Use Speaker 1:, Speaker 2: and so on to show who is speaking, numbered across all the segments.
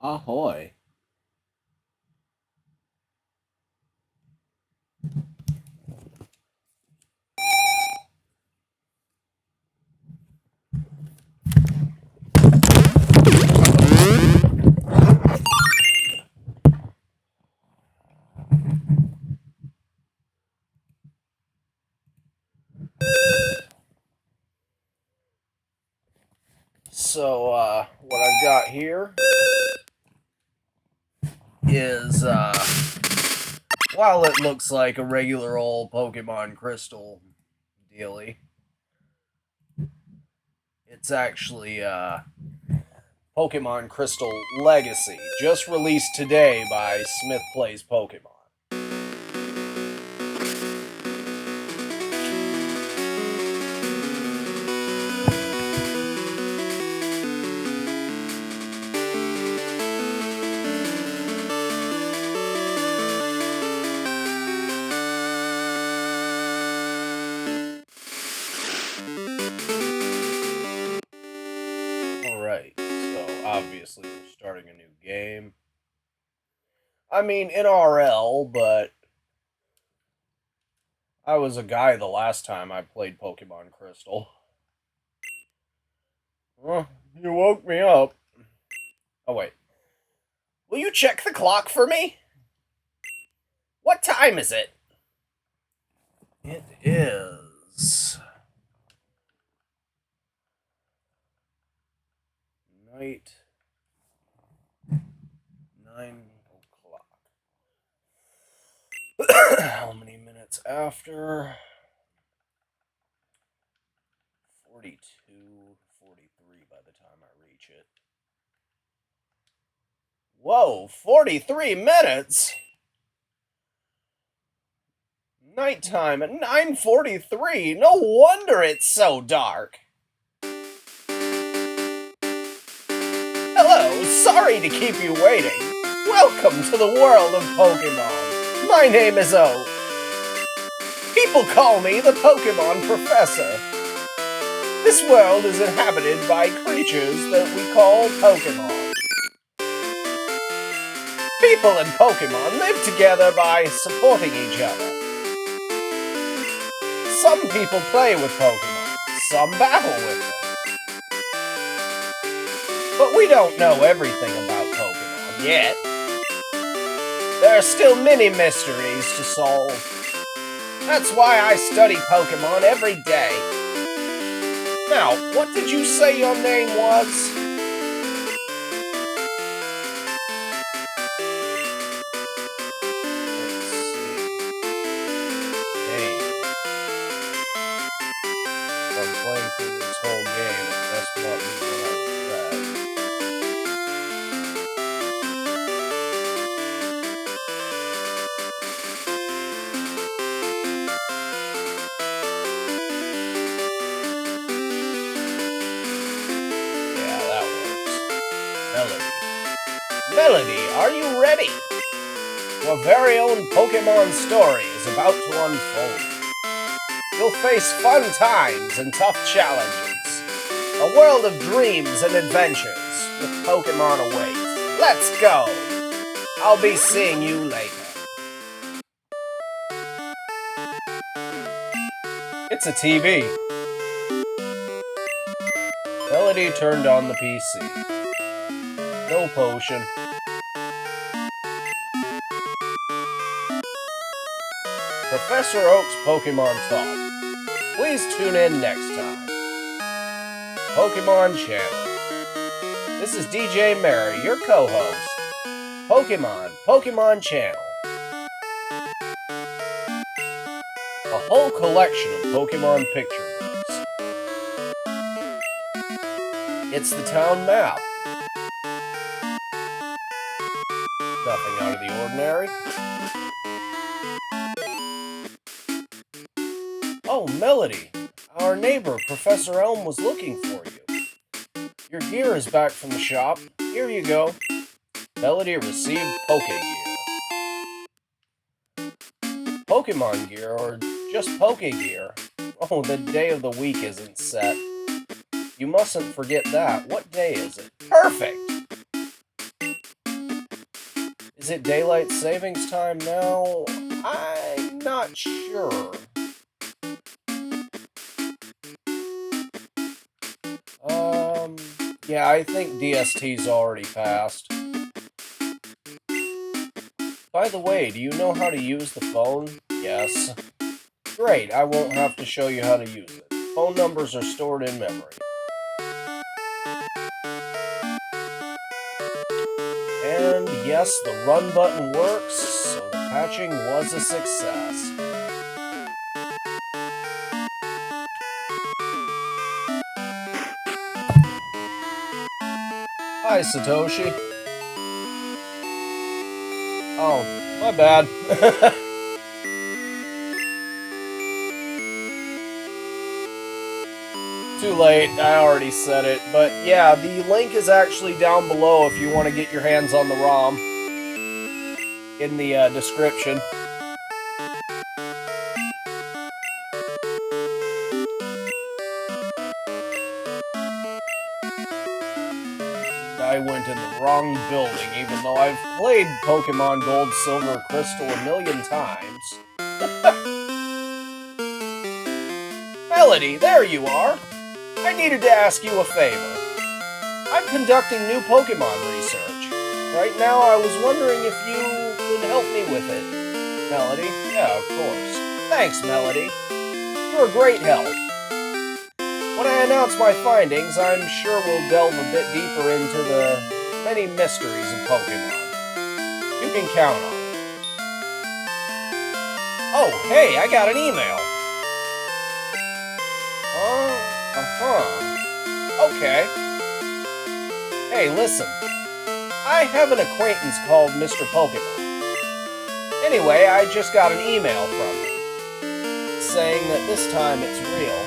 Speaker 1: Ahoy. So, what I've got here is, while it looks like a regular old Pokemon Crystal dealy, it's actually, Pokemon Crystal Legacy, just released today by Smith Plays Pokemon. Alright, so obviously we're starting a new game. I mean, in RL, but I was a guy the last time I played Pokemon Crystal. Well, you woke me up. Oh, wait. Will you check the clock for me? What time is it? It is night 9 o'clock. How many minutes after? 42, 43 by the time I reach it. Whoa, 43 minutes? Nighttime at 9:43. No wonder it's so dark. Hello, sorry to keep you waiting. Welcome to the world of Pokemon. My name is Oak. People call me the Pokemon Professor. This world is inhabited by creatures that we call Pokemon. People and Pokemon live together by supporting each other. Some people play with Pokemon, some battle with them. But we don't know everything about Pokemon yet. There are still many mysteries to solve. That's why I study Pokemon every day. Now, what did you say your name was? Playing through this whole game, and that's what I regret. Yeah, that works. Melody. Melody, are you ready? Your very own Pokemon story is about to unfold. You'll face fun times and tough challenges. A world of dreams and adventures with Pokemon awaits. Let's go! I'll be seeing you later. It's a TV. Melody turned on the PC. No potion. Professor Oak's Pokemon Talk. Please tune in next time. Pokemon Channel. This is DJ Mary, your co-host. Pokemon Channel. A whole collection of Pokemon picture books. It's the town map. Nothing out of the ordinary. Oh, Melody. Our neighbor, Professor Elm, was looking for you. Your gear is back from the shop. Here you go. Melody received Pokegear. Pokemon gear, or just Pokegear? Oh, the day of the week isn't set. You mustn't forget that. What day is it? Perfect! Is it daylight savings time now? I'm not sure. Yeah, I think DST's already passed. By the way, do you know how to use the phone? Yes. Great, I won't have to show you how to use it. Phone numbers are stored in memory. And yes, the run button works, so the patching was a success. Hi, Satoshi. Oh, my bad. Too late, I already said it. But yeah, the link is actually down below if you want to get your hands on the ROM. In the description. I went in the wrong building, even though I've played Pokemon Gold, Silver, Crystal a million times. Melody, there you are! I needed to ask you a favor. I'm conducting new Pokemon research. Right now, I was wondering if you could help me with it. Melody? Yeah, of course. Thanks, Melody. You're a great help. When I announce my findings, I'm sure we'll delve a bit deeper into the many mysteries of Pokemon. You can count on it. Oh, hey, I got an email. Okay. Hey, listen. I have an acquaintance called Mr. Pokemon. Anyway, I just got an email from him, saying that this time it's real.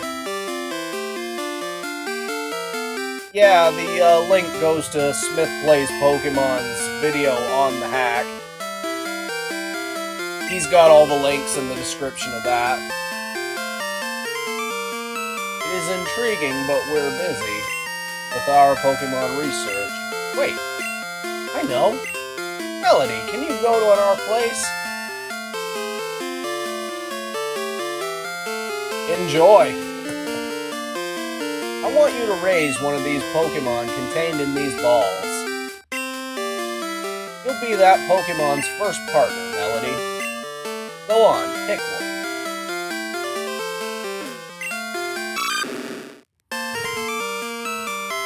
Speaker 1: Yeah, the link goes to Smith Plays Pokemon's video on the hack. He's got all the links in the description of that. It is intriguing, but we're busy with our Pokemon research. Wait, I know. Melody, can you go to our place? Enjoy! I want you to raise one of these Pokemon contained in these balls. You'll be that Pokemon's first partner, Melody. Go on, pick one.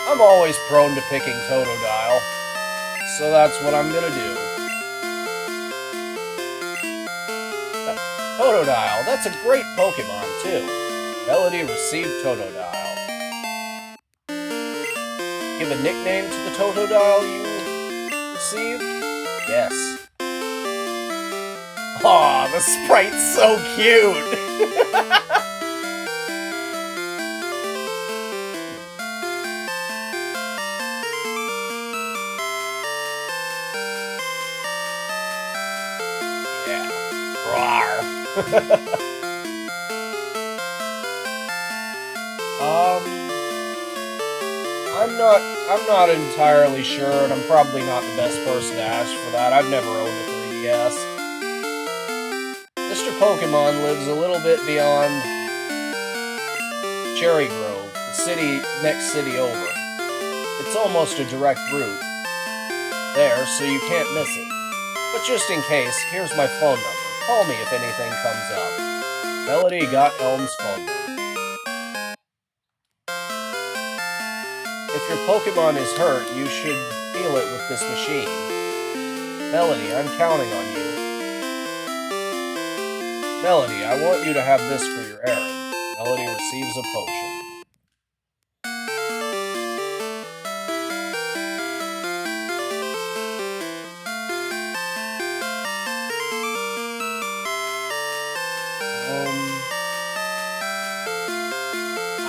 Speaker 1: I'm always prone to picking Totodile, so that's what I'm gonna do. Totodile, that's a great Pokemon, too. Melody received Totodile. Give a nickname to the Totodile you received? Yes. Aw, the sprite's so cute! Yeah. Rawr. I'm not entirely sure, and I'm probably not the best person to ask for that. I've never owned a 3DS. Mr. Pokemon lives a little bit beyond Cherry Grove, the next city over. It's almost a direct route there, so you can't miss it. But just in case, here's my phone number. Call me if anything comes up. Melody got Elm's phone number. If your Pokemon is hurt, you should heal it with this machine. Melody, I'm counting on you. Melody, I want you to have this for your errand. Melody receives a potion.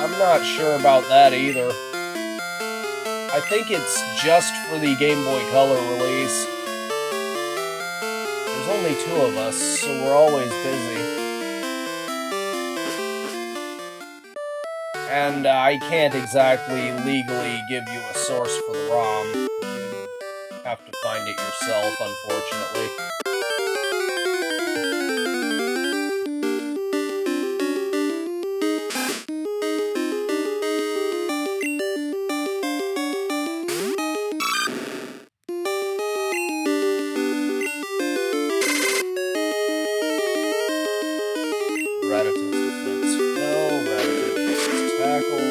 Speaker 1: I'm not sure about that either. I think it's just for the Game Boy Color release. There's only 2 of us, so we're always busy. And I can't exactly legally give you a source for the ROM. You'd have to find it yourself, unfortunately. Rattatas defense fell, Rattata uses tackle,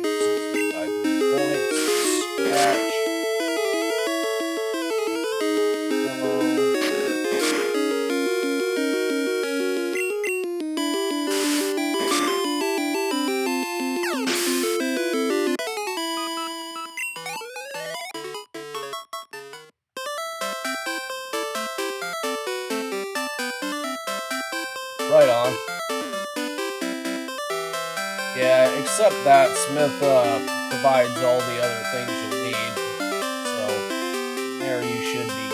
Speaker 1: uses me by 3 points, scratch, yellow. Right on. Yeah, except that Smith provides all the other things you'll need. So, there you should be good.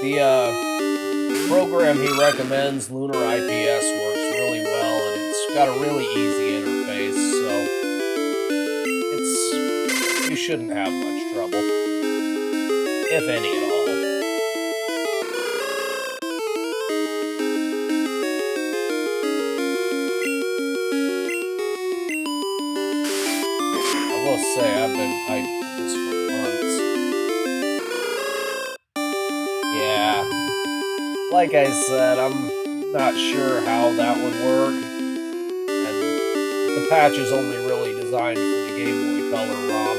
Speaker 1: Yeah, the program he recommends, Lunar IPS, works really well, and it's got a really easy interface, so you shouldn't have much trouble, if any at all. I will say, I've been hyped for this for months. Yeah. Like I said, I'm not sure how that would work, and the patch is only really designed for the Game Boy Color ROM.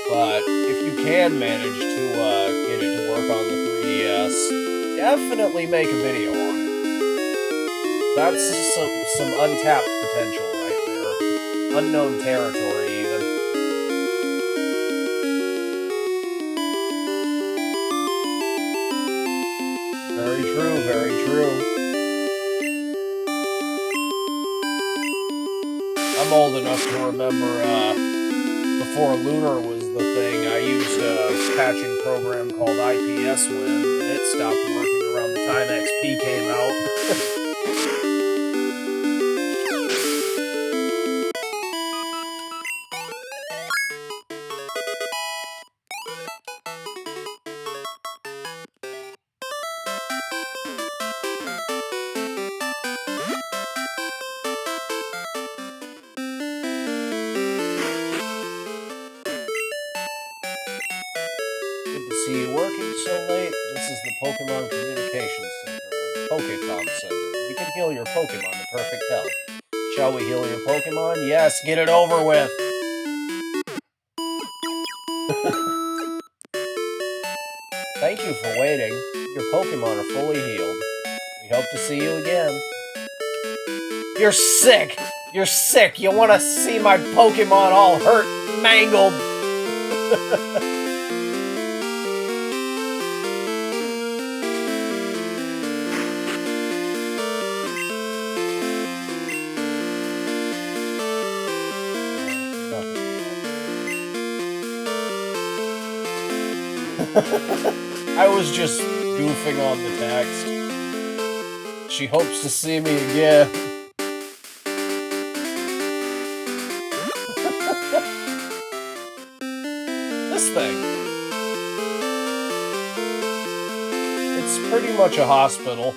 Speaker 1: But if you can manage to get it to work on the 3DS, definitely make a video on it. That's some untapped potential right there. Unknown territory, even. Very true, very true. I'm old enough to remember, before Lunar was the thing, I used a patching program called IPS Win, but it stopped working around the time XP came out. Good to see you working so late. This is the Pokemon Communications Center, or the Pokécom Center. We can heal your Pokemon to perfect health. Shall we heal your Pokemon? Yes, get it over with! Thank you for waiting. Your Pokemon are fully healed. We hope to see you again. You're sick! You're sick! You want to see my Pokemon all hurt, mangled? I was just goofing on the text. She hopes to see me again. This thing. It's pretty much a hospital.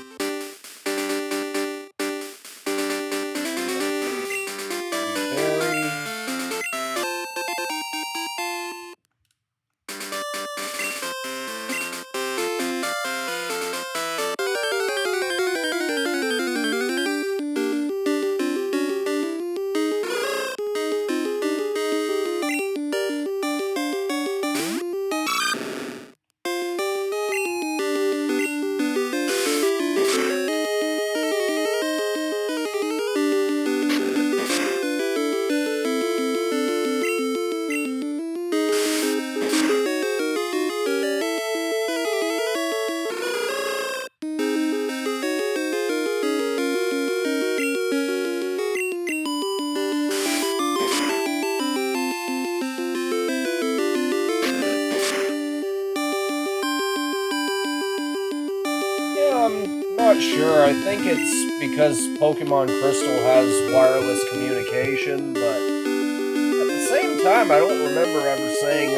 Speaker 1: not sure. I think it's because Pokemon Crystal has wireless communication, but at the same time, I don't remember ever saying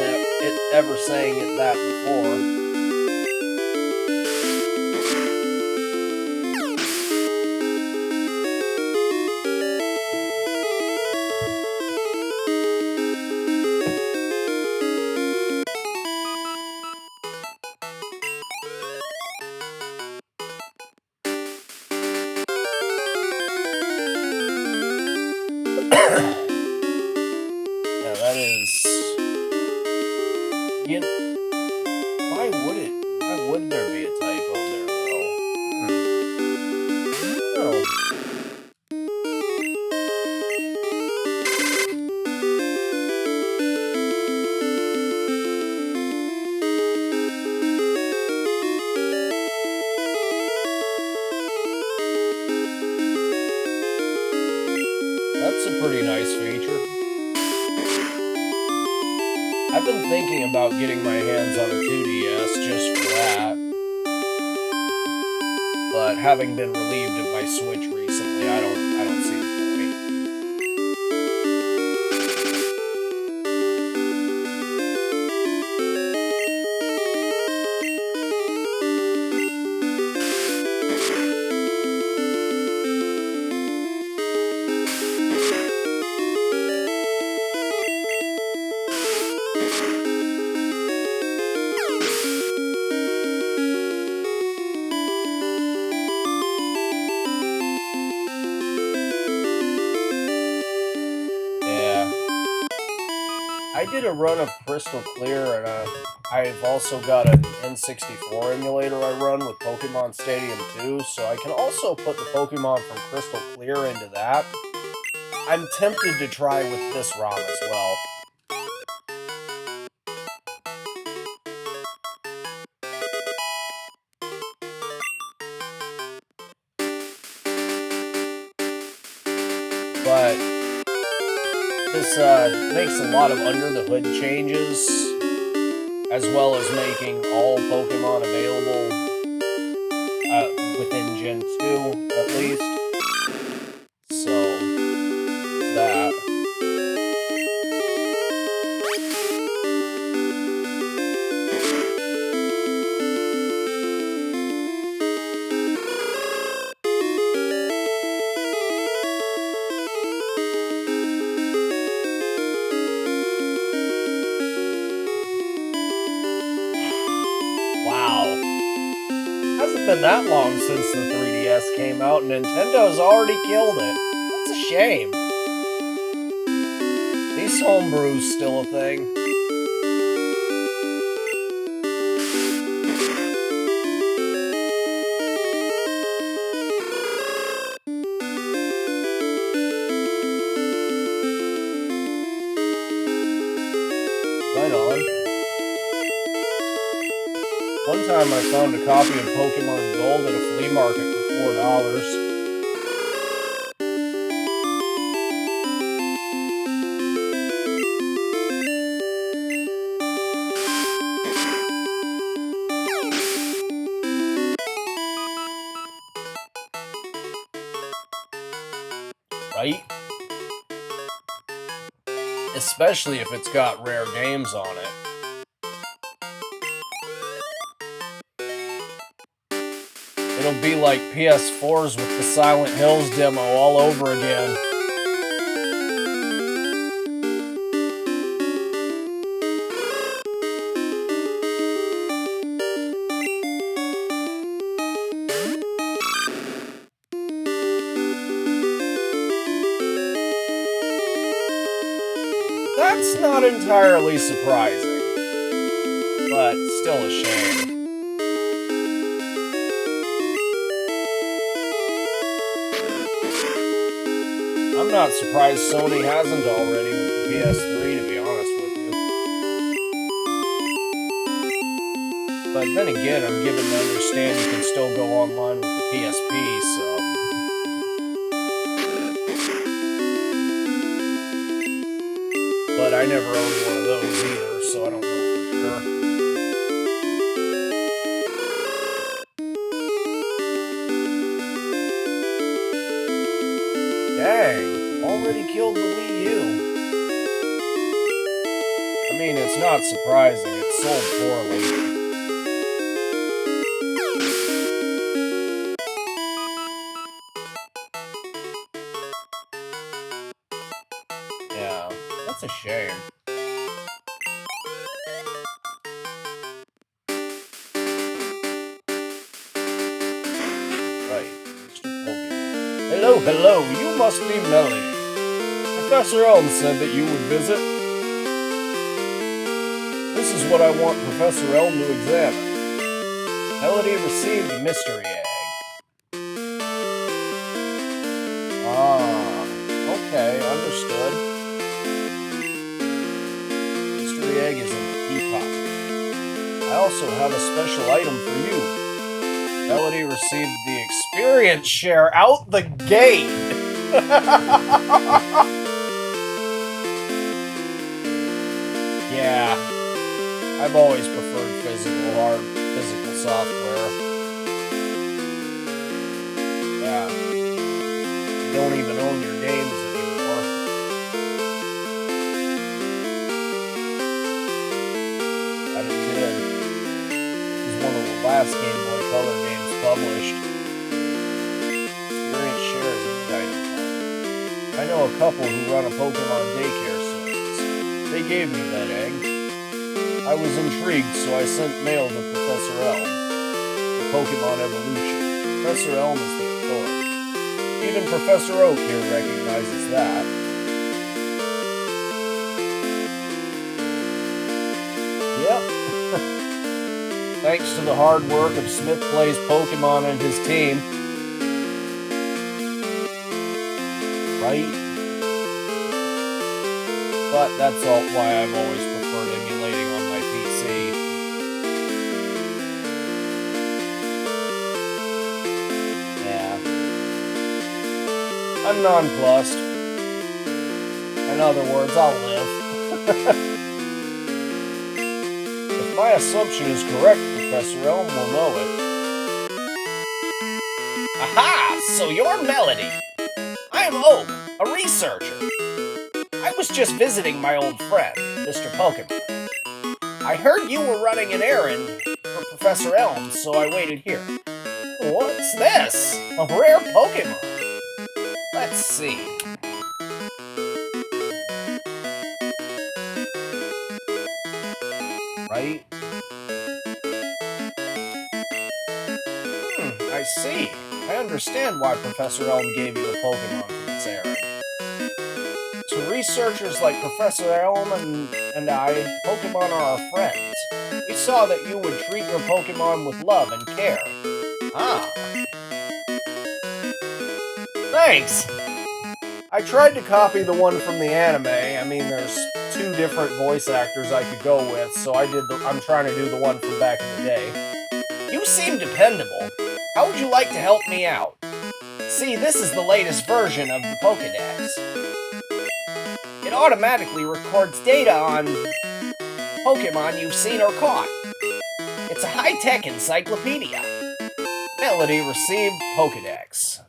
Speaker 1: it that before. Yeah, that is. You, Why would there be a typo there, though? Oh, that's a pretty nice feature. I've been thinking about getting my hands on a 2DS just for that, but having been relieved of my Switch recently, I don't see the point. Yeah. I did a run of Crystal Clear, and I've also got an N64 emulator I run with Pokemon Stadium 2, so I can also put the Pokemon from Crystal Clear into that. I'm tempted to try with this ROM as well. But this makes a lot of under-the-hood changes, as well as making all Pokemon available within Gen 2, at least. So, that. Wow. Hasn't been that long since the 3DS came out, and Nintendo's already killed it. That's a shame. These homebrew's still a thing. Right on. One time I found a copy of Pokemon Gold at a flea market for $4. Right? Especially if it's got rare games on it. It'll be like PS4's with the Silent Hills demo all over again. That's not entirely surprising, but still a shame. I'm not surprised Sony hasn't already with the PS3, to be honest with you. But then again, I'm given to understand you can still go online with the PSP, so... But I never owned one of those either, so I don't know for sure. already killed the Wii U. I mean, it's not surprising. It sold poorly. Yeah, that's a shame. Right, Mr. Pokemon. Hello, hello, you must be Melody. Professor Elm said that you would visit. This is what I want Professor Elm to examine. Melody received a mystery egg. Ah, okay, understood. Mystery egg is in the teapot. I also have a special item for you. Melody received the experience share out the gate. Yeah, I've always preferred physical software. Yeah, you don't even own your games anymore. I did. It was one of the last Game Boy Color games published. Experience shares in the item. I know a couple who run a Pokemon daycare service. They gave me that egg. I was intrigued, so I sent mail to Professor Elm. The Pokemon Evolution. Professor Elm is the authority. Even Professor Oak here recognizes that. Yep. Thanks to the hard work of Smith Plays Pokemon and his team. Right? But that's all why I've always preferred emulating on my PC. Yeah. I'm nonplussed. In other words, I'll live. If my assumption is correct, Professor Elm will know it. Aha! So you're Melody. I'm Oak, a researcher. I was just visiting my old friend, Mr. Pokemon. I heard you were running an errand for Professor Elm, so I waited here. What's this? A rare Pokemon. Let's see. Right? I see. I understand why Professor Elm gave you a Pokemon for this errand. To researchers like Professor Elm and I, Pokemon are our friends. We saw that you would treat your Pokemon with love and care. Ah. Thanks! I tried to copy the one from the anime. I mean, there's 2 different voice actors I could go with, so I'm trying to do the one from back in the day. You seem dependable. How would you like to help me out? See, this is the latest version of the Pokédex. It automatically records data on Pokemon you've seen or caught. It's a high-tech encyclopedia. Melody received Pokédex.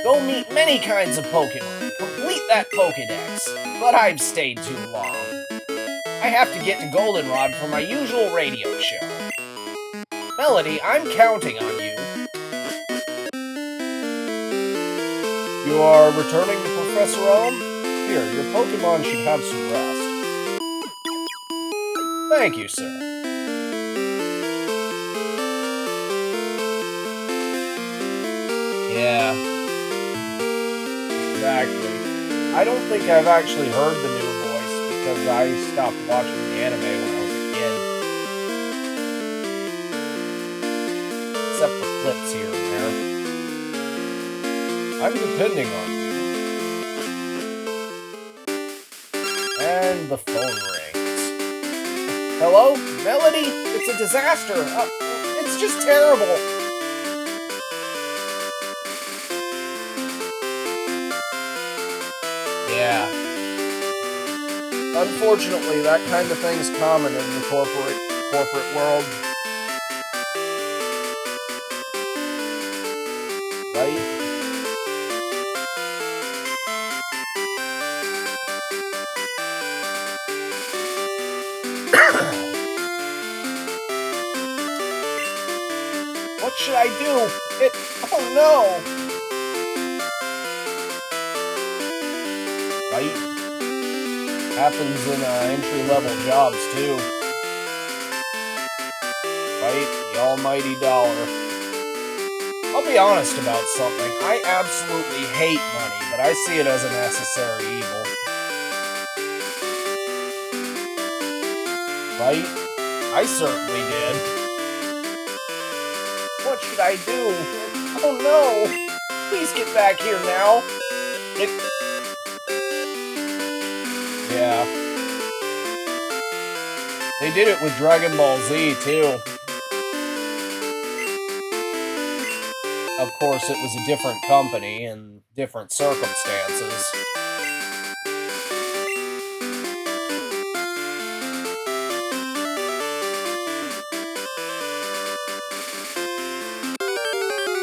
Speaker 1: Go meet many kinds of Pokemon. Complete that Pokédex. But I've stayed too long. I have to get to Goldenrod for my usual radio show. Melody, I'm counting on you. You are returning to Professor Elm? Here, your Pokemon should have some rest. Thank you, sir. Yeah. Exactly. I don't think I've actually heard the new voice because I stopped watching the anime when I was a kid. Except for clips here and there. I'm depending on you. And the phone rings. Hello? Melody? It's a disaster. It's just terrible. Yeah. Unfortunately, that kind of thing's common in the corporate world. Right? What should I do? Oh no! Right? Happens in entry-level jobs, too. Right? The almighty dollar. I'll be honest about something. I absolutely hate money, but I see it as a necessary evil. Right? I certainly did. What should I do? Oh no! Please get back here now! Yeah. They did it with Dragon Ball Z, too. Of course, it was a different company and different circumstances.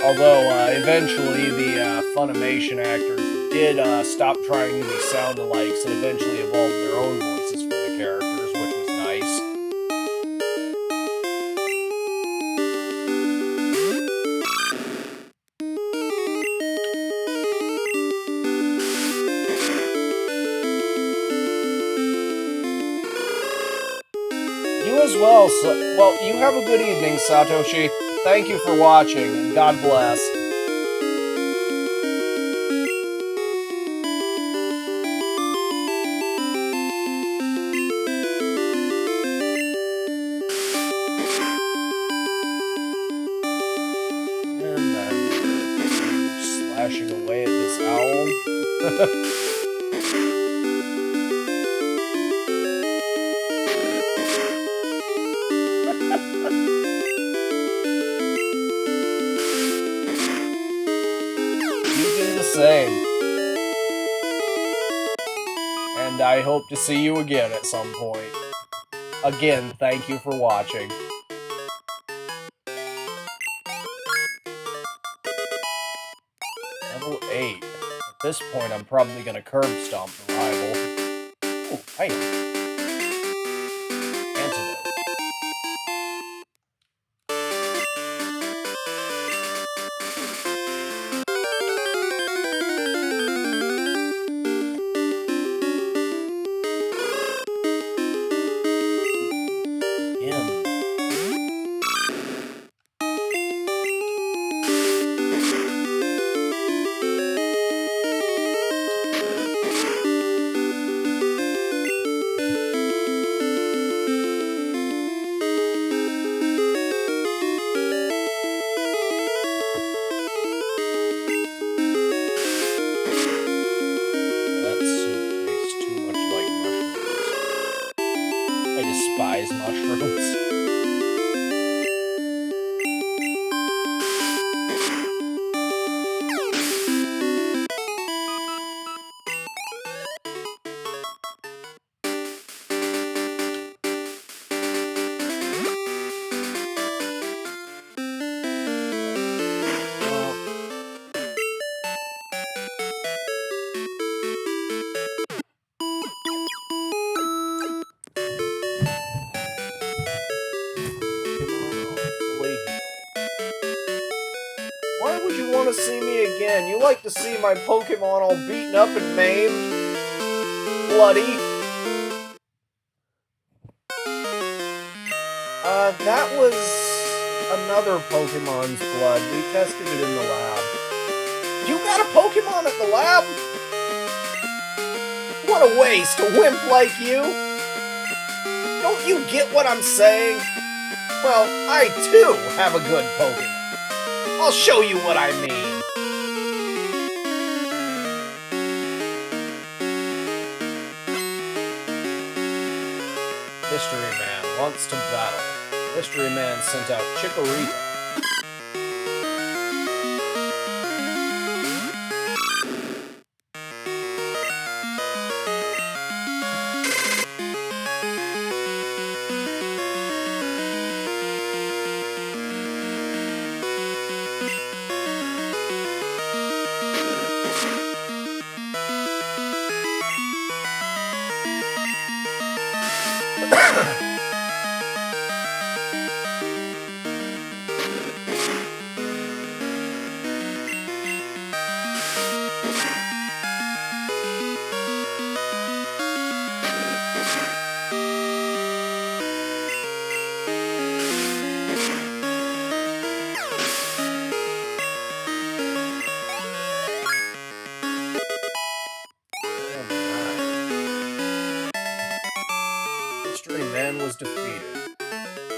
Speaker 1: Although, eventually the Funimation actors did stop trying to be sound-alikes and eventually evolved their own voices for the characters, which was nice. You as well, well, you have a good evening, Satoshi. Thank you for watching, and God bless. And I'm slashing away at this owl. Same. And I hope to see you again at some point. Again, thank you for watching. Level 8. At this point, I'm probably gonna curb stomp the rival. Ooh, item. Antidote. Mushrooms. Why would you want to see me again? You like to see my Pokemon all beaten up and maimed? Bloody? That was another Pokemon's blood. We tested it in the lab. You got a Pokemon at the lab? What a waste, a wimp like you! Don't you get what I'm saying? Well, I too have a good Pokemon. I'll show you what I mean. Mystery Man wants to battle. Mystery Man sent out Chikorita.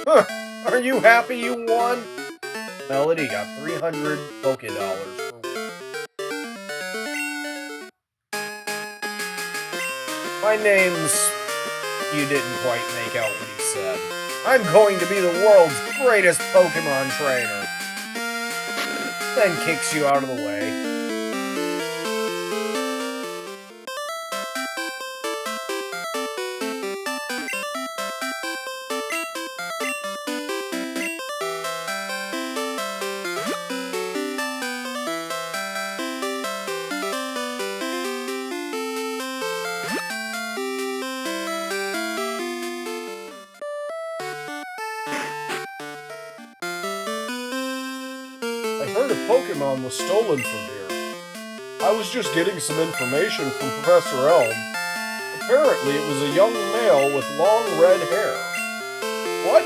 Speaker 1: Huh, are you happy you won? Melody got 300 Poké Dollars for winning. My name's... You didn't quite make out what he said. I'm going to be the world's greatest Pokemon trainer. Then kicks you out of the way. I heard a Pokemon was stolen from here. I was just getting some information from Professor Elm. Apparently it was a young male with long red hair. What?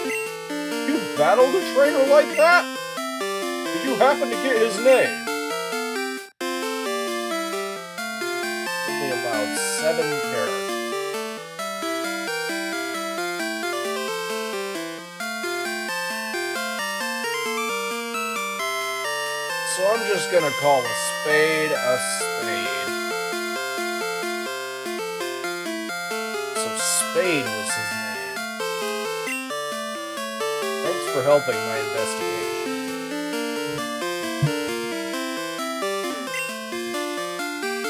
Speaker 1: You battled a trainer like that? Did you happen to get his name? Only allowed 7 characters. So I'm just gonna call a spade a spade. So Spade was his name. Thanks for helping my investigation.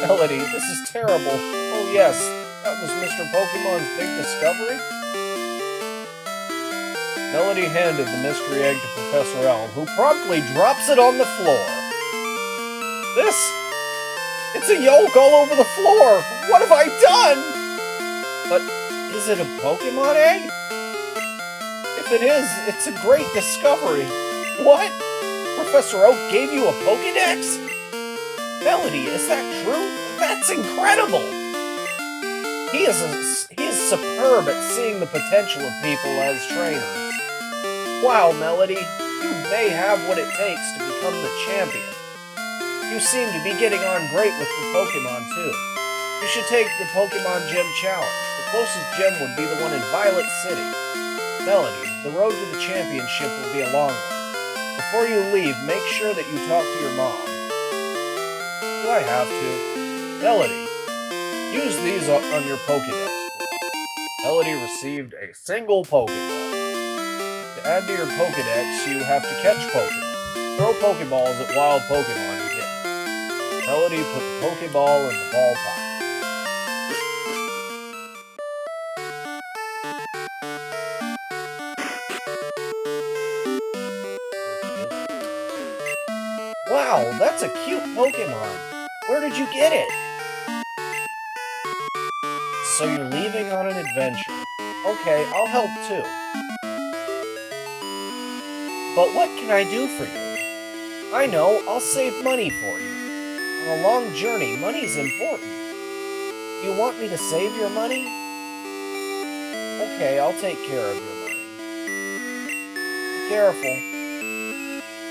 Speaker 1: Melody, this is terrible. Oh yes, that was Mr. Pokemon's big discovery? Melody handed the mystery egg to Professor Elm, who promptly drops it on the floor. It's a yolk all over the floor! What have I done? But is it a Pokemon egg? If it is, it's a great discovery. What? Professor Oak gave you a Pokédex? Melody, is that true? That's incredible! He is superb at seeing the potential of people as trainers. Wow, Melody, you may have what it takes to become the champion. You seem to be getting on great with the Pokemon, too. You should take the Pokemon Gym Challenge. The closest gym would be the one in Violet City. Melody, the road to the championship will be a long one. Before you leave, make sure that you talk to your mom. Do I have to? Melody, use these on your Pokédex. Melody received a single Pokeball. To add to your Pokédex, you have to catch Pokemon. Throw Pokeballs at wild Pokemon and get them. Melody put the Pokeball in the ball pocket. Wow, that's a cute Pokemon. Where did you get it? So you're leaving on an adventure. Okay, I'll help too. But what can I do for you? I know, I'll save money for you. On a long journey, money's important. You want me to save your money? Okay, I'll take care of your money. Be careful.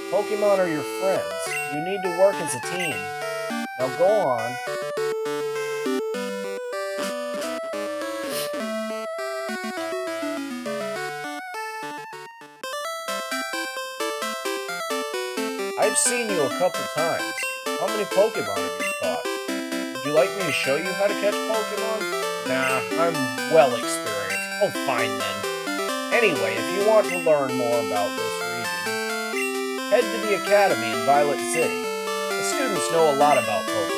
Speaker 1: Pokemon are your friends. You need to work as a team. Now go on. I've seen you a couple times. How many Pokemon have you caught? Would you like me to show you how to catch Pokemon? Nah, I'm well experienced. Oh, fine then. Anyway, if you want to learn more about this region, head to the Academy in Violet City. The students know a lot about Pokemon.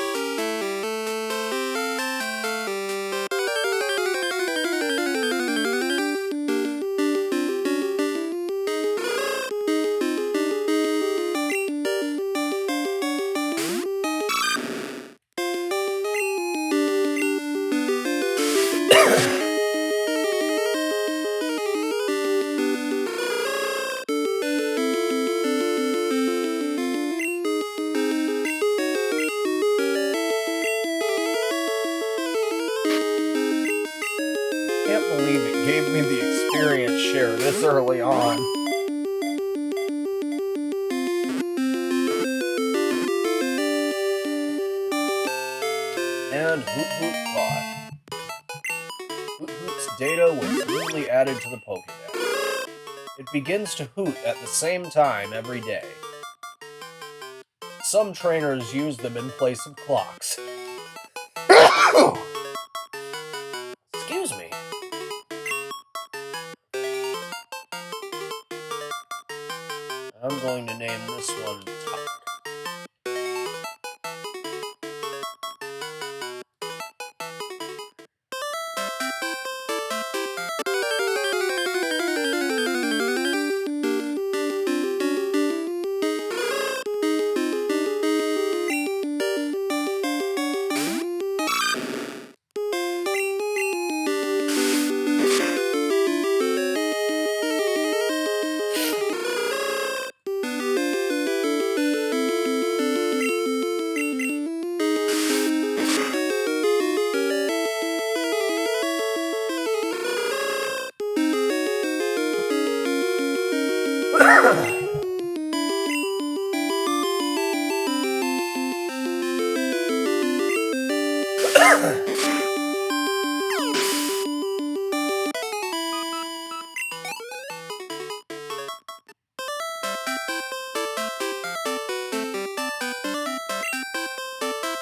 Speaker 1: Can't believe it gave me the experience share this early on. And Hoot Hoot caught. Hoot Hoot's data was newly added to the Pokédex. It begins to hoot at the same time every day. Some trainers use them in place of clocks. Excuse me. I'm going to name this one Tuck.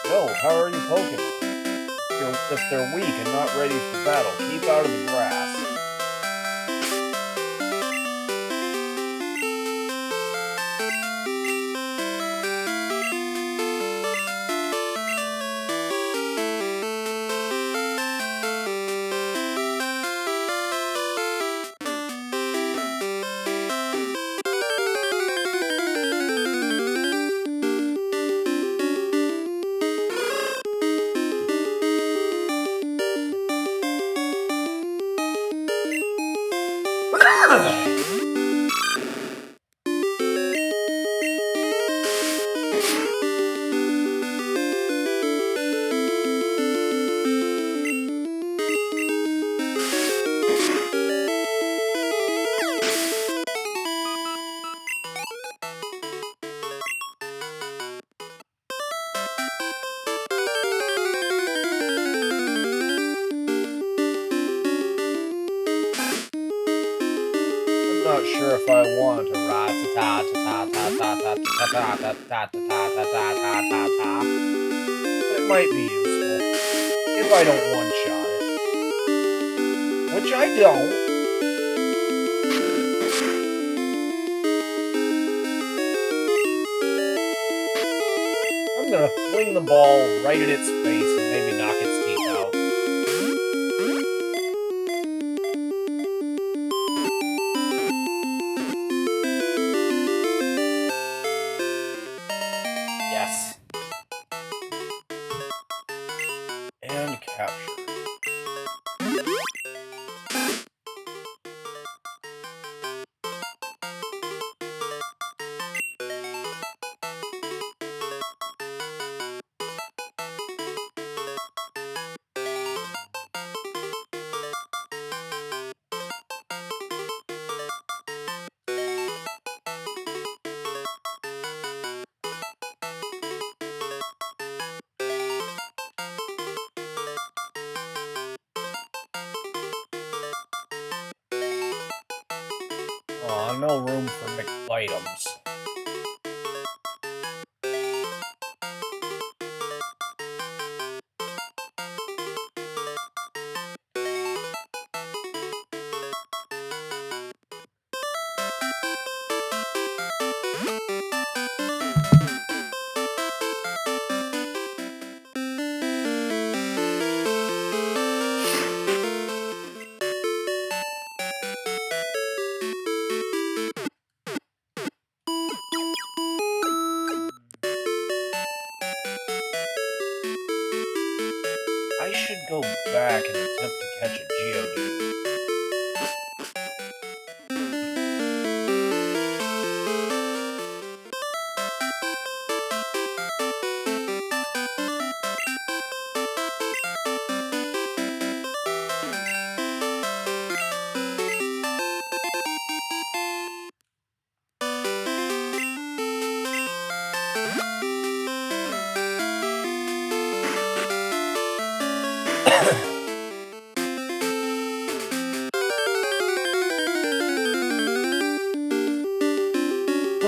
Speaker 1: Yo, how are you Pokemon? If they're weak and not ready for battle, keep out of the grass. I'm not sure if I want to rat-ta-ta-ta-ta-ta-ta-ta-ta-ta-ta-ta-ta-ta-ta-ta, but it might be useful if I don't one-shot it, which I don't. I'm gonna fling the ball right at its face and maybe knock its teeth out. Yes. And capture. Aw, no room for McBite'ems.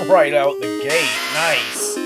Speaker 1: Right out the gate. Nice.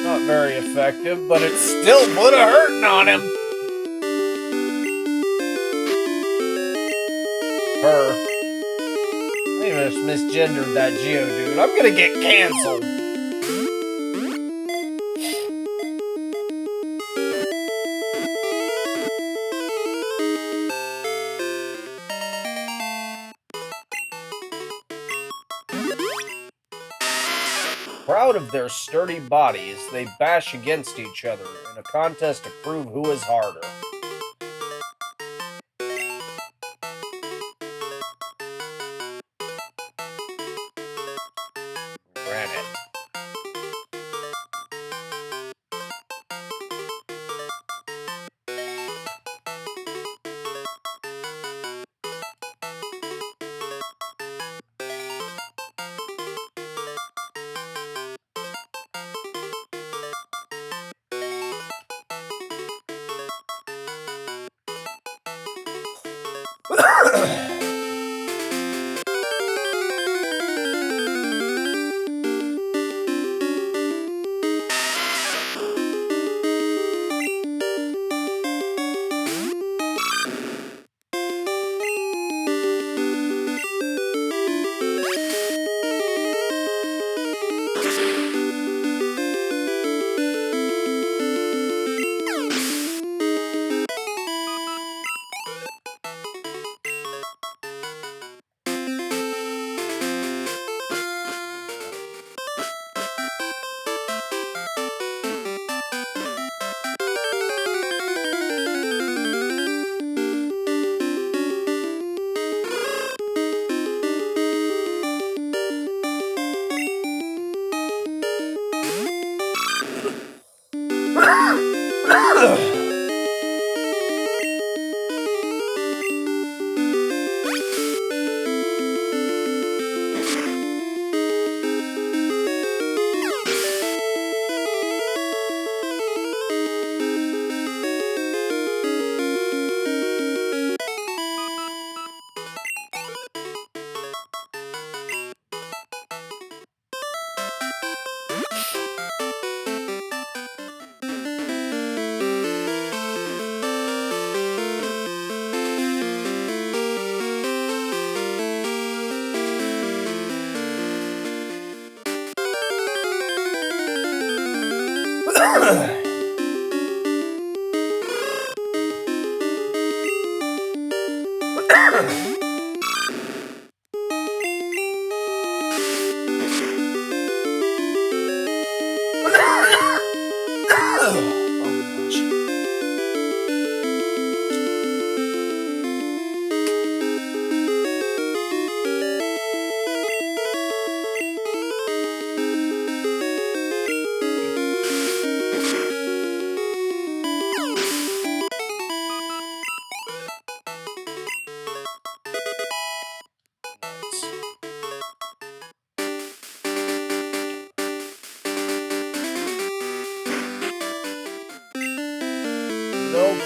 Speaker 1: Not very effective, but it still put a hurting on him. Her. They just misgendered that Geodude. I'm gonna get canceled. Proud of their sturdy bodies, they bash against each other in a contest to prove who is harder. Granite.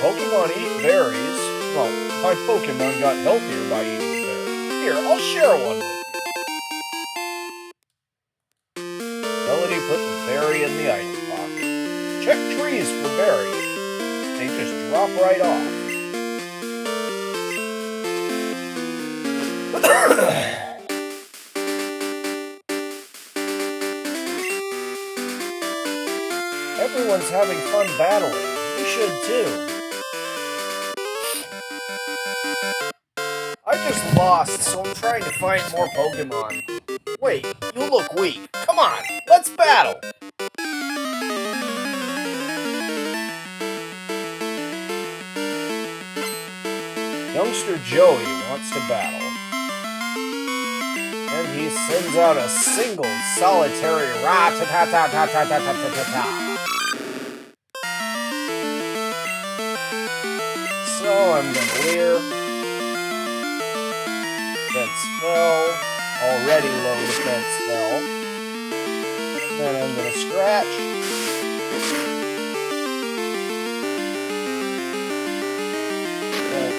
Speaker 1: Pokemon eat berries. Well, my Pokemon got healthier by eating berries. Here, I'll share one with you. Melody put the berry in the item pocket. Check trees for berries. They just drop right off. Everyone's having fun battling. You should too. I just lost, so I'm trying to find more Pokemon. Wait, you look weak. Come on, let's battle! Youngster Joey wants to battle. And he sends out a single solitary rat-ta-ta-ta-ta-ta-ta-ta-ta-ta. So I'm gonna leer. Defense fell. Already low defense fell. Then I'm gonna scratch.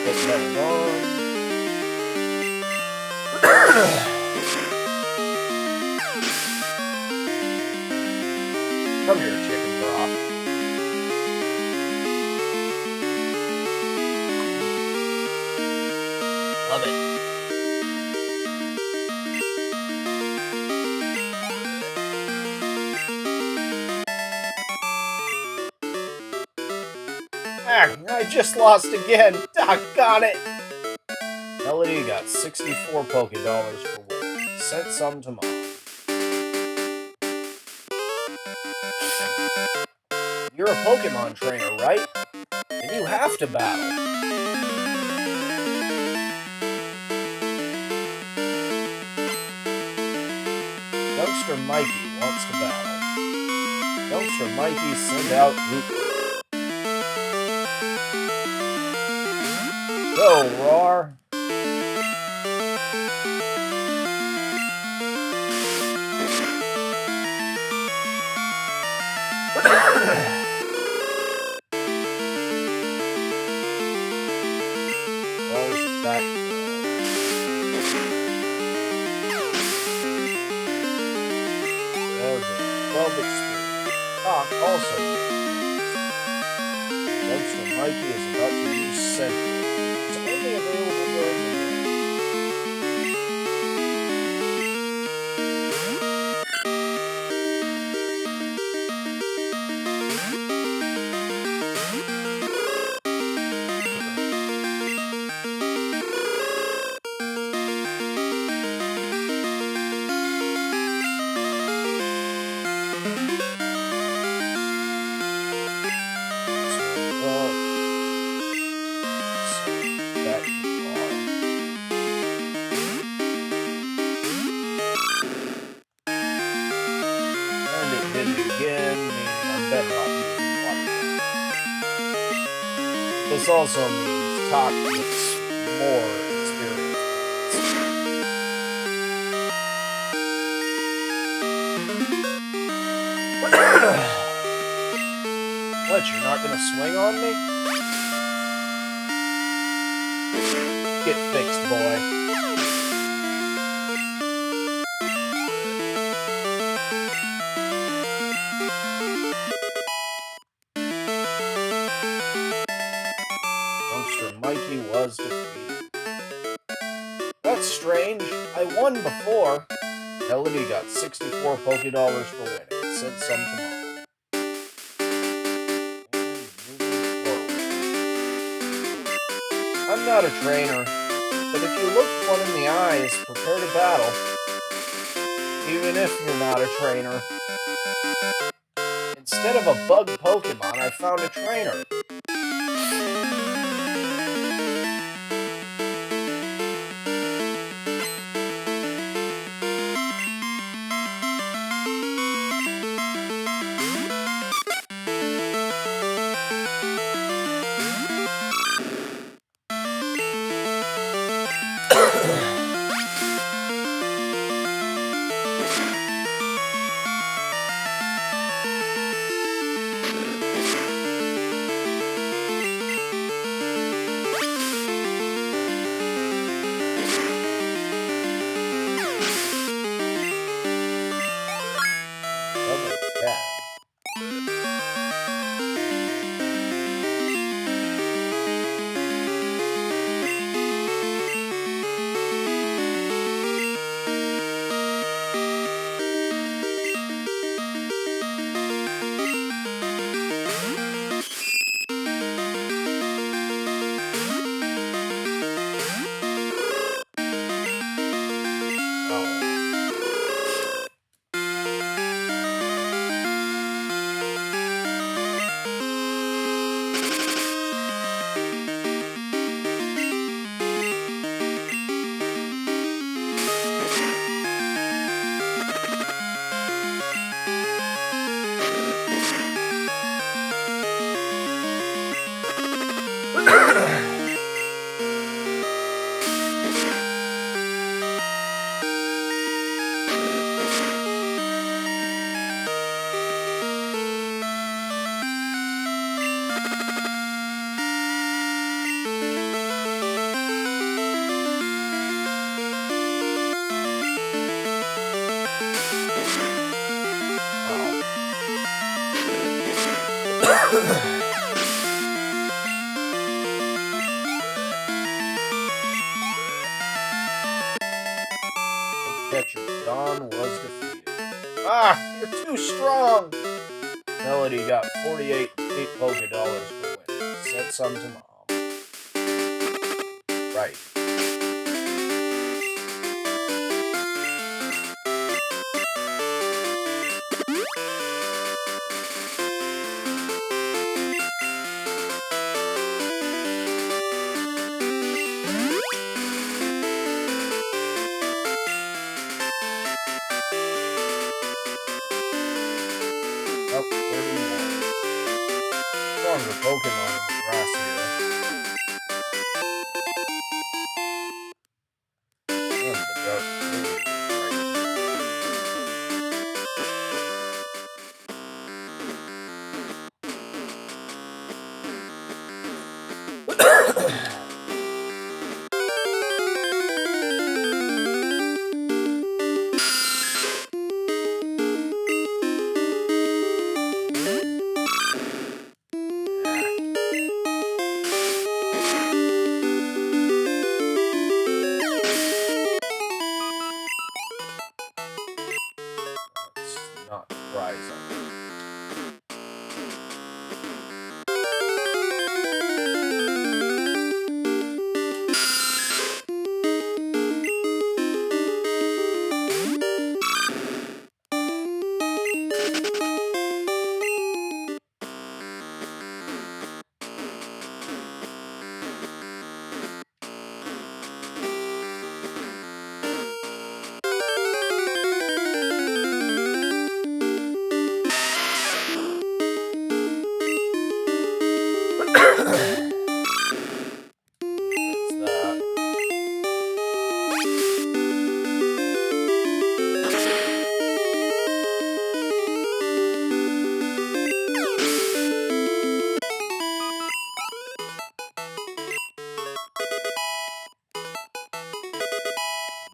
Speaker 1: Put that on. Come here, chicken broth. Love it. I just lost again. Doggone it. Melody got 64 Poké-Dollars for winning. Sent some to Mom. You're a Pokemon trainer, right? And you have to battle. Youngster Mikey wants to battle. Youngster Mikey send out Rupert. Go, Roar! Roar's attack. Roar gained 12 experience. Doc also gained 12 experience. Youngster Mikey is about to use Sentry. It's only available during the day. This also means Talk gets more experience points. What, you're not gonna swing on me? Get fixed, boy. Mikey was defeated. That's strange. I won before. Melody got 64 Poké-Dollars for winning. Sent some to Mom. I'm not a trainer, but if you look one in the eyes, prepare to battle. Even if you're not a trainer. Instead of a bug Pokemon, I found a trainer. Catcher Dawn was defeated. Ah, you're too strong! Melody got 48 Poké Dollars for win. Said some to Mom. Right. Up 31. Stronger Pokemon in the grass here. And the dark blue is right. Not surprising.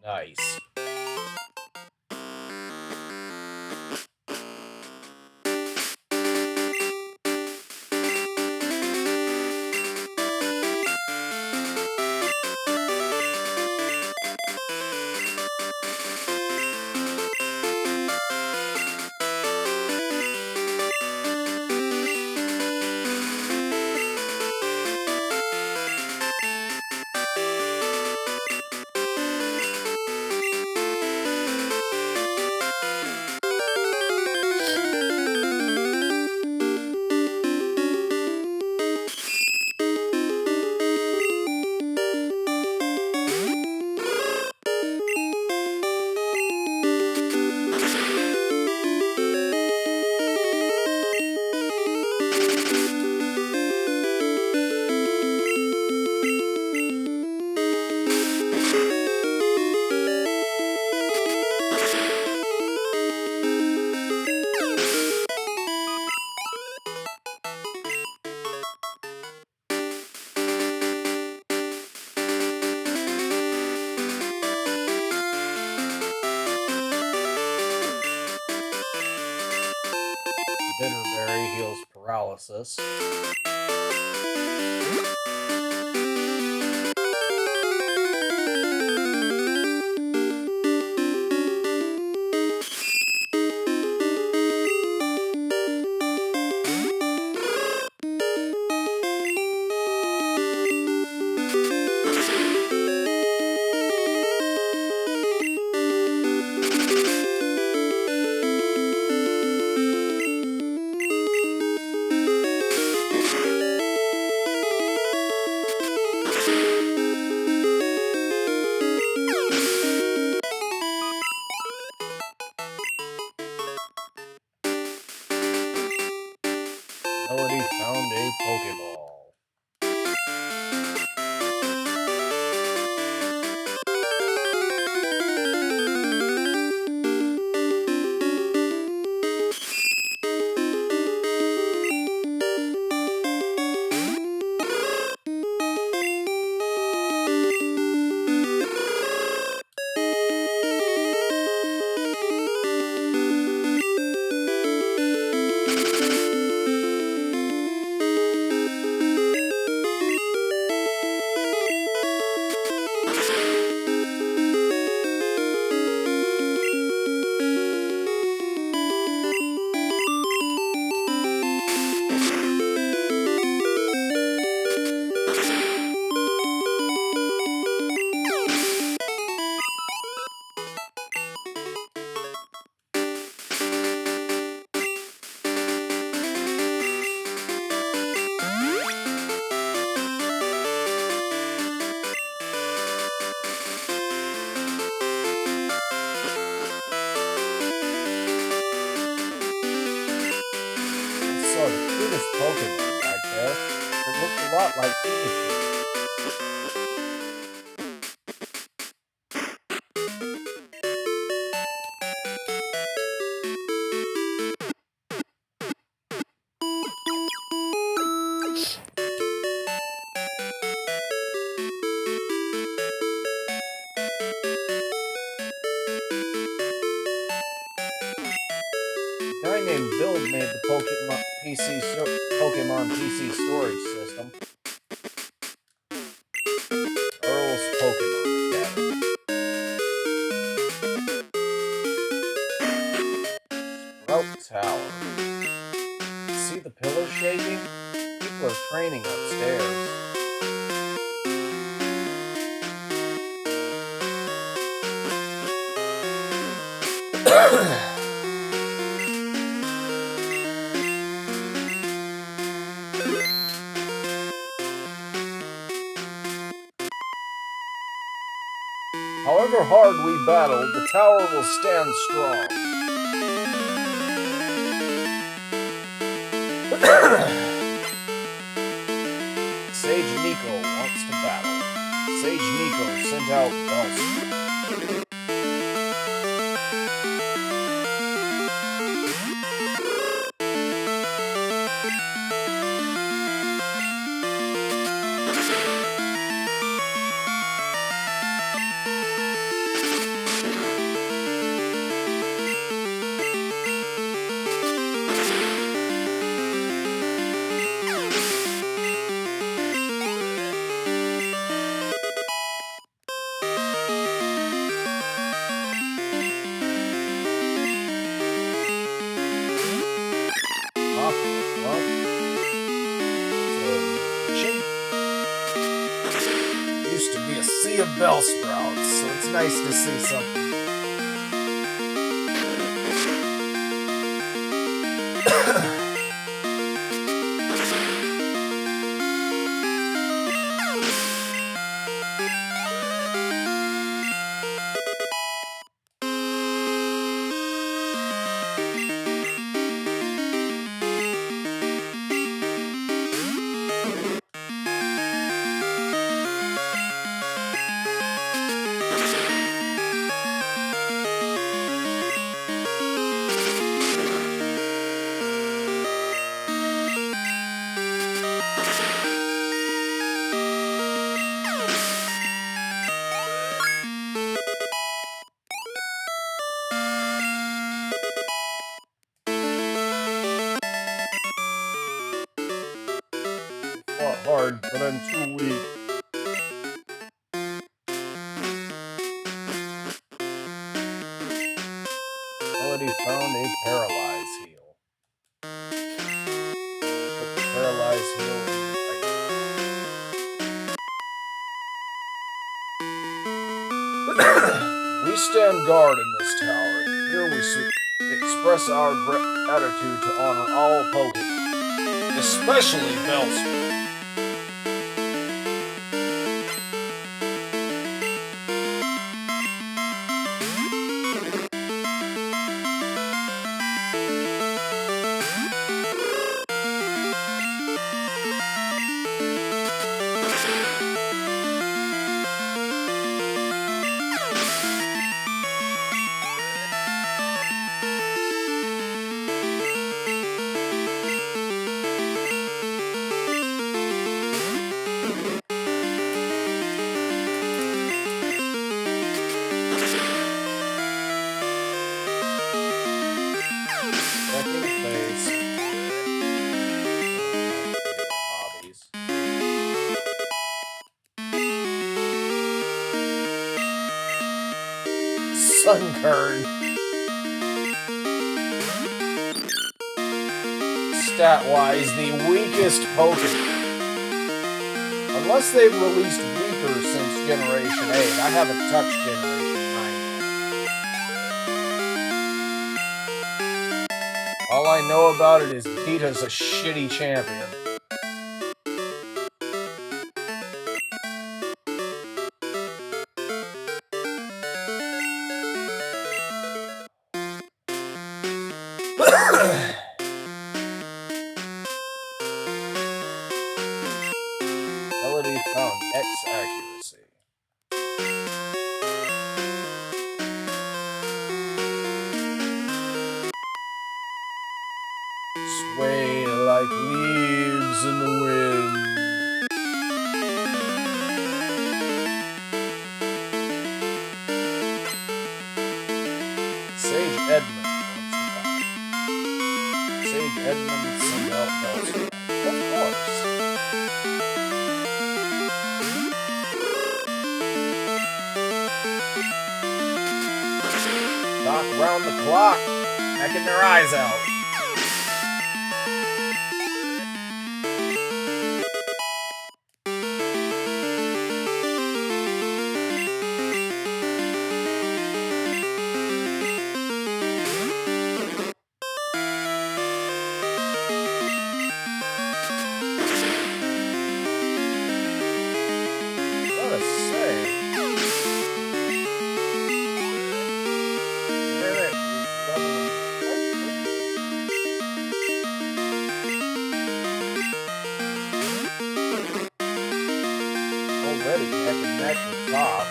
Speaker 1: Nice. Bitterberry heals paralysis. Melody found a Pokeball. cutest Pokemon back there. It looked a lot like Pikachu. A guy named Bill made the Pokemon PC storage system. Earl's Pokemon Academy. Sprout Tower. See the pillar shaking? People are training upstairs. However hard we battle, the tower will stand strong. Sage Nico wants to battle. Sage Nico sent out Bellsprout. Used to be a sea of Bellsprouts, so it's nice to see something. Hard, but I'm too weak. Melody found a Paralyze heal. Put the Paralyze heal in your right. We stand guard in this tower. Here we express our gratitude to honor all Pokemon, especially Bellsprout. Sunkern. Stat-wise, the weakest Pokemon. Unless they've released weaker since Generation 8. I haven't touched Generation 9. All I know about it is Vita's a shitty champion. ability found X accuracy. Sway like leaves in the wind. Sage Edmund wants to buy. Sage Edmund send out Bellsprout. Of course. Knock round the clock, backing their eyes out. Already neck and neck with Top.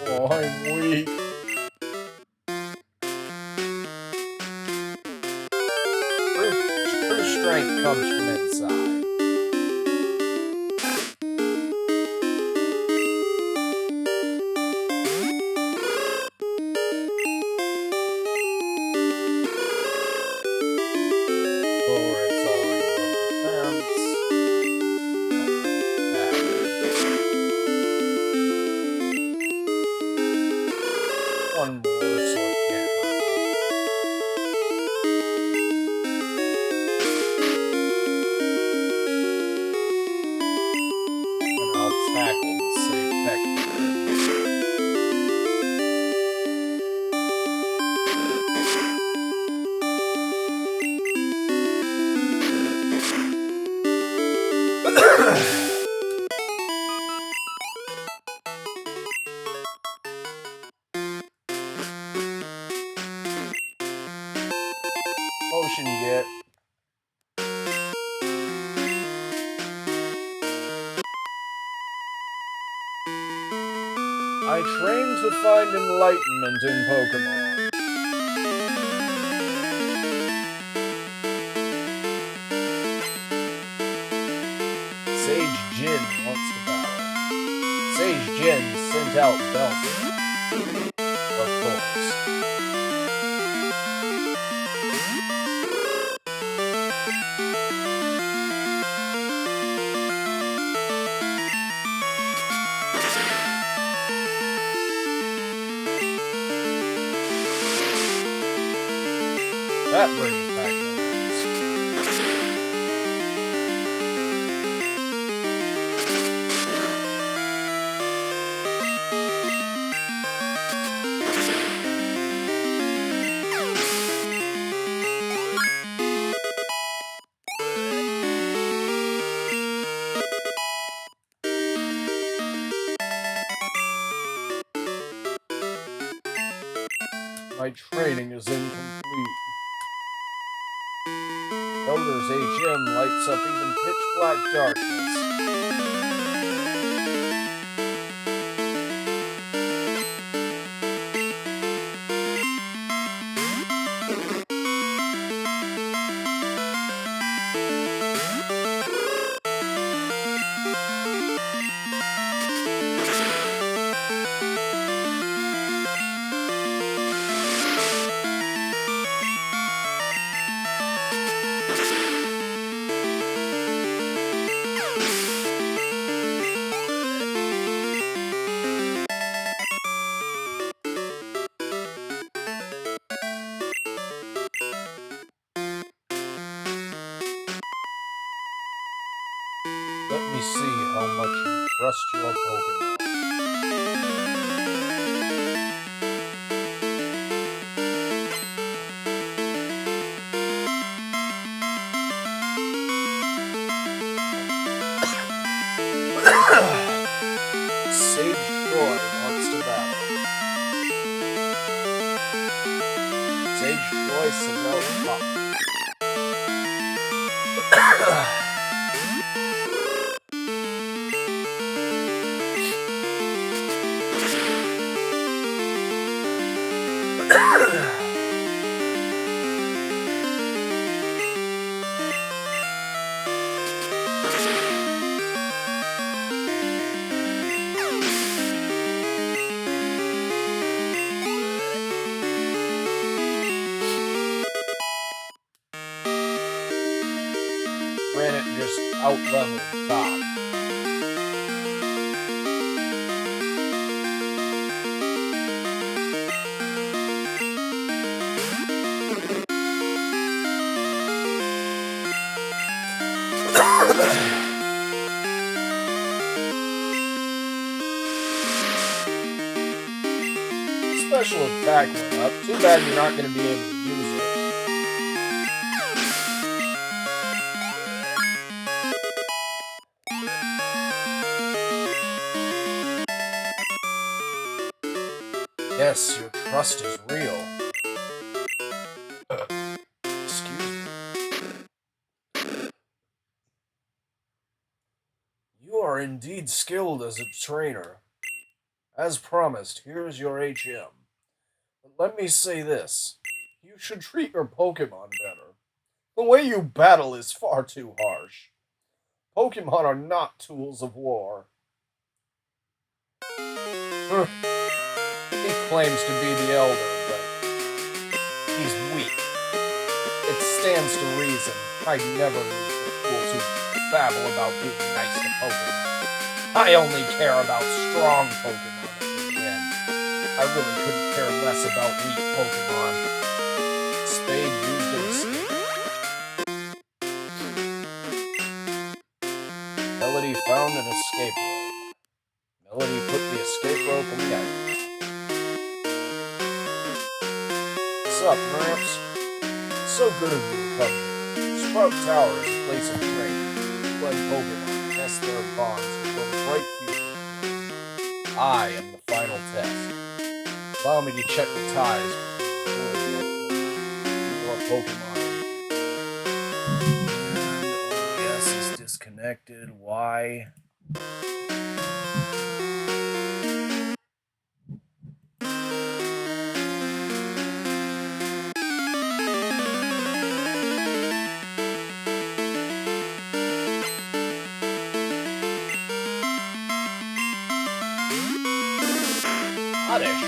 Speaker 1: Oh, I'm weak. True strength comes from inside. One more, so it can't hurt me. And I'll tackle the safe peck. Potion get. I train to find enlightenment in Pokemon. Sage Jin wants to battle. Sage Jin sent out Bellsprout. Of course. That brings back memories. My training is incomplete. Elder's HM lights up even pitch black darkness. Let me see how much you trust your Pokemon. Sage Troy place around the top. Granite just out-leveled the top. Special attack went up. Too bad you're not going to be able to use it. Yes, your trust is real. Excuse me. You are indeed skilled as a trainer. As promised, here's your HM. But let me say this. You should treat your Pokemon better. The way you battle is far too harsh. Pokemon are not tools of war. He claims to be the Elder, but he's weak. It stands to reason I'd never lose the fools who babble about being nice to Pokemon. I only care about strong Pokemon at the end. I really couldn't care less about weak Pokemon. Spade used an escape. Melody found an escape rope. Melody put the escape rope in the item. What's up, Gramps? It's so good of you to come here. Sprout Tower is a place of training. Let Pokemon test their bonds to build a bright future. I am the final test. Allow me to check the ties between your Pokemon. And OBS is disconnected. Why? Oddish.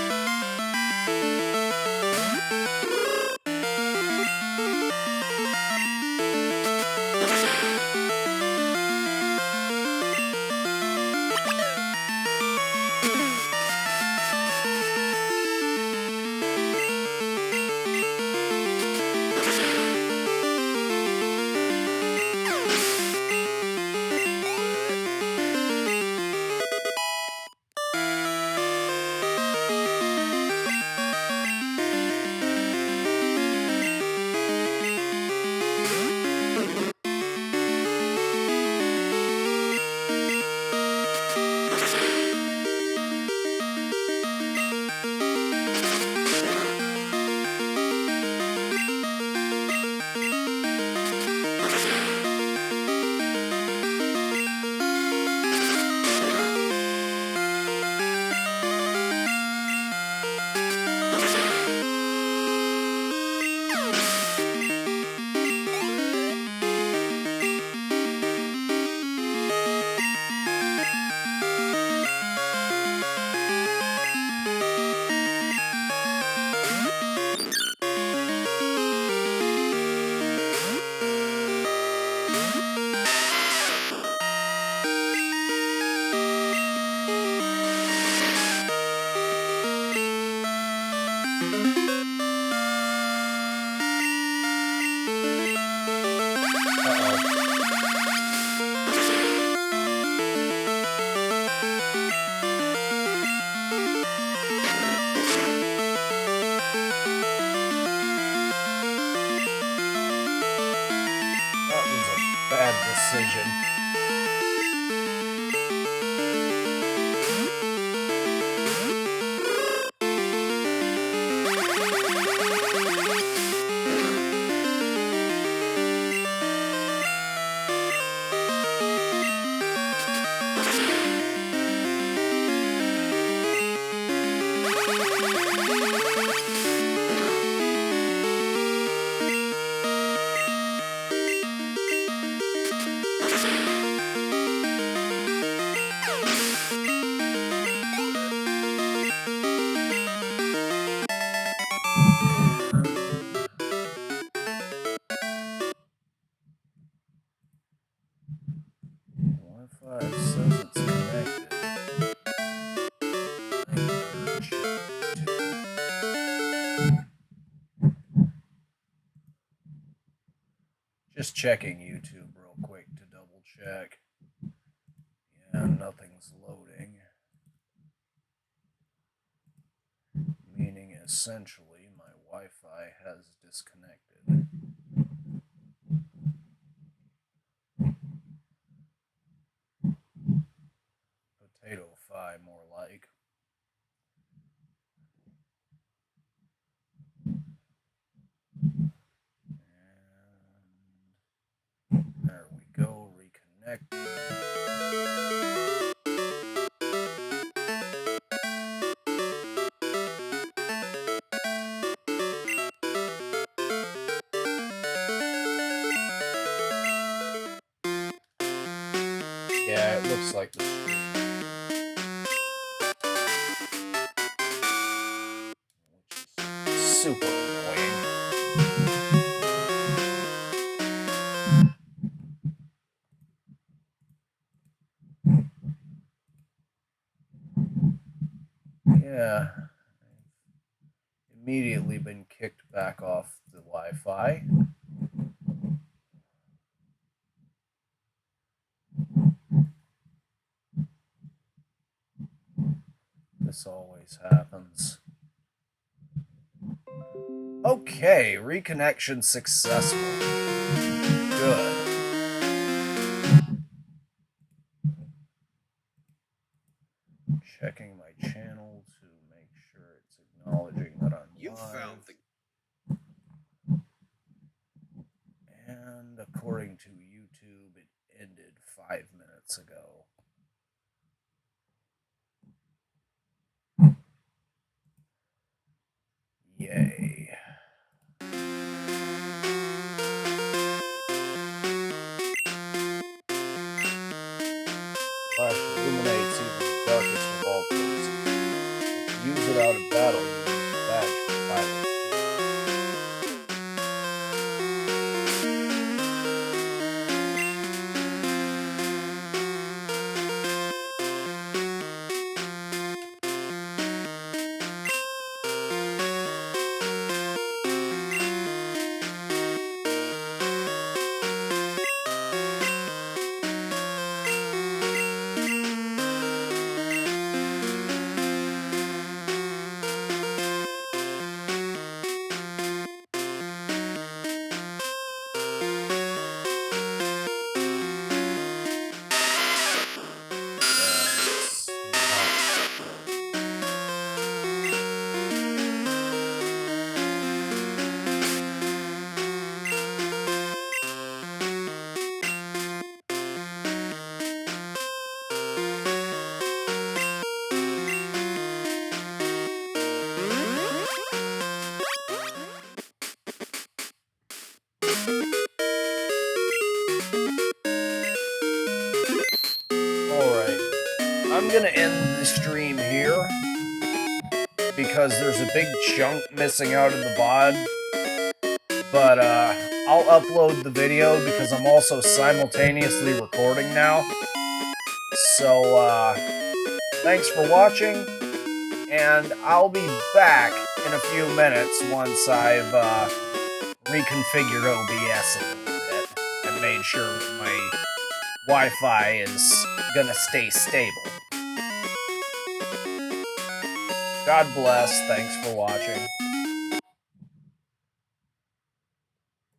Speaker 1: checking YouTube real quick to double check. Yeah, nothing's loading. Meaning essentially my Wi-Fi has disconnected. Potato Fi, more like. And there we go, reconnect. Yeah, it looks like the stream, which is super annoying. Yeah, I've immediately been kicked back off the Wi-Fi. This always happens. Okay, reconnection successful. Good. Checking my channel to make sure it's acknowledging that I'm live. And according to YouTube, it ended 5 minutes ago. Yay. Flash illuminates even the darkest of all places. If you use it out of battle, you lose the badge for violence. Alright, I'm gonna end the stream here because there's a big chunk missing out of the VOD, but I'll upload the video because I'm also simultaneously recording now. So thanks for watching, and I'll be back in a few minutes once I've reconfigured OBS a little bit and made sure that my Wi-Fi is gonna stay stable. God bless, thanks for watching.